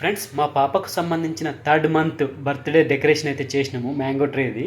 Friends మా పాపకు సంబంధించిన థర్డ్ మంత్ బర్త్డే డెకరేషన్ అయితే చేసినాము మ్యాంగో ట్రీది.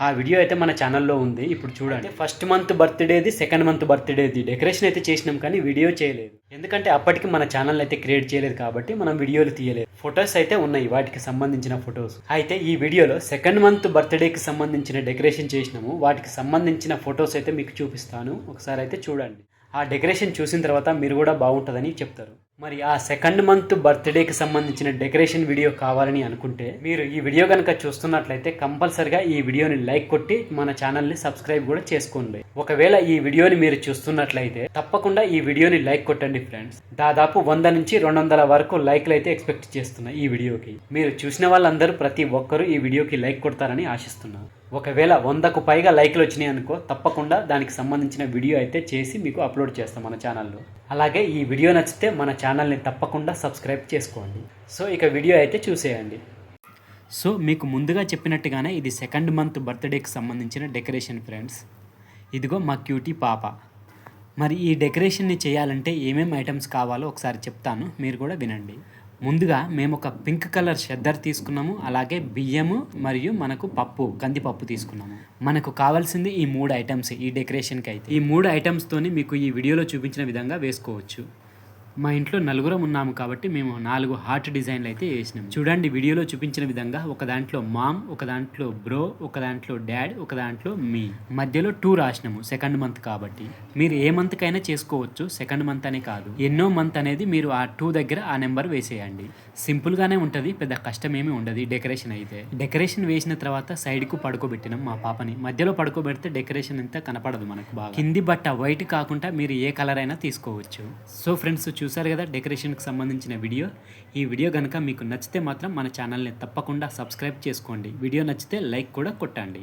ఆ వీడియో అయితే మన ఛానల్లో ఉంది, ఇప్పుడు చూడండి. ఫస్ట్ మంత్ బర్త్డేది, సెకండ్ మంత్ బర్త్డేది డెకరేషన్ అయితే చేసినాం కానీ వీడియో చేయలేదు, ఎందుకంటే అప్పటికి మన ఛానల్ అయితే క్రియేట్ చేయలేదు కాబట్టి మనం వీడియోలు తీయలేదు. ఫొటోస్ అయితే ఉన్నాయి, వాటికి సంబంధించిన ఫొటోస్. అయితే ఈ వీడియోలో సెకండ్ మంత్ బర్త్డేకి సంబంధించిన డెకరేషన్ చేసినాము, వాటికి సంబంధించిన ఫొటోస్ అయితే మీకు చూపిస్తాను, ఒకసారి అయితే చూడండి. ఆ డెకరేషన్ చూసిన తర్వాత మీరు కూడా బాగుంటుందని చెప్తారు. మరి ఆ సెకండ్ మంత్ బర్త్డేకి సంబంధించిన డెకరేషన్ వీడియో కావాలని అనుకుంటే మీరు ఈ వీడియో కనుక చూస్తున్నట్లయితే కంపల్సరిగా ఈ వీడియోని లైక్ కొట్టి మన ఛానల్ని సబ్స్క్రైబ్ కూడా చేసుకోండి. ఒకవేళ ఈ వీడియోని మీరు చూస్తున్నట్లయితే తప్పకుండా ఈ వీడియోని లైక్ కొట్టండి ఫ్రెండ్స్. దాదాపు 100 నుంచి 200 వరకు లైక్లు అయితే ఎక్స్పెక్ట్ చేస్తున్నా ఈ వీడియోకి. మీరు చూసిన వాళ్ళందరూ ప్రతి ఒక్కరూ ఈ వీడియోకి లైక్ కొడతారని ఆశిస్తున్నాను. ఒకవేళ 100కు పైగా లైక్లు వచ్చినాయి అనుకో, తప్పకుండా దానికి సంబంధించిన వీడియో అయితే చేసి మీకు అప్లోడ్ చేస్తాం మన ఛానల్లో. అలాగే ఈ వీడియో నచ్చితే మన ఛానల్ని తప్పకుండా సబ్స్క్రైబ్ చేసుకోండి. సో ఇక వీడియో అయితే చూసేయండి. సో మీకు ముందుగా చెప్పినట్టుగానే ఇది సెకండ్ మంత్ బర్త్డేకి సంబంధించిన డెకరేషన్ ఫ్రెండ్స్. ఇదిగో మా క్యూటీ పాప. మరి ఈ డెకరేషన్ని చేయాలంటే ఏమేమి ఐటమ్స్ కావాలో ఒకసారి చెప్తాను, మీరు కూడా వినండి. ముందుగా మేము ఒక పింక్ కలర్ షెద్దర్ తీసుకున్నాము, అలాగే బియ్యము మరియు మనకు పప్పు, కందిపప్పు తీసుకున్నాము. మనకు కావాల్సింది ఈ 3 ఐటమ్స్ ఈ డెకరేషన్కి. అయితే ఈ 3 ఐటమ్స్తోని మీకు ఈ వీడియోలో చూపించిన విధంగా వేసుకోవచ్చు. మా ఇంట్లో 4 ఉన్నాము కాబట్టి మేము 4 హార్ట్ డిజైన్లు అయితే వేసినాము. చూడండి వీడియోలో చూపించిన విధంగా, ఒక దాంట్లో మామ్, ఒక దాంట్లో బ్రో, ఒక దాంట్లో డాడ్, ఒక దాంట్లో మీ, మధ్యలో 2 రాసినాము సెకండ్ మంత్ కాబట్టి. మీరు ఏ మంత్కైనా చేసుకోవచ్చు, సెకండ్ మంత్ అనే కాదు. ఎన్నో మంత్ అనేది మీరు ఆ 2 దగ్గర ఆ నెంబర్ వేసేయండి. సింపుల్గానే ఉంటుంది, పెద్ద కష్టమేమీ ఉండదు. డెకరేషన్ అయితే డెకరేషన్ వేసిన తర్వాత సైడ్కు పడుకోబెట్టినాం మా పాపని. మధ్యలో పడుకోబెడితే డెకరేషన్ అంతా కనపడదు మనకు బాగా. కింది బట్ట వైట్ కాకుండా మీరు ఏ కలర్ అయినా తీసుకోవచ్చు. సో ఫ్రెండ్స్ చూసారు కదా డెకరేషన్కి సంబంధించిన వీడియో. ఈ వీడియో కనుక మీకు నచ్చితే మాత్రం మన ఛానల్ని తప్పకుండా సబ్స్క్రైబ్ చేసుకోండి. వీడియో నచ్చితే లైక్ కూడా కొట్టండి.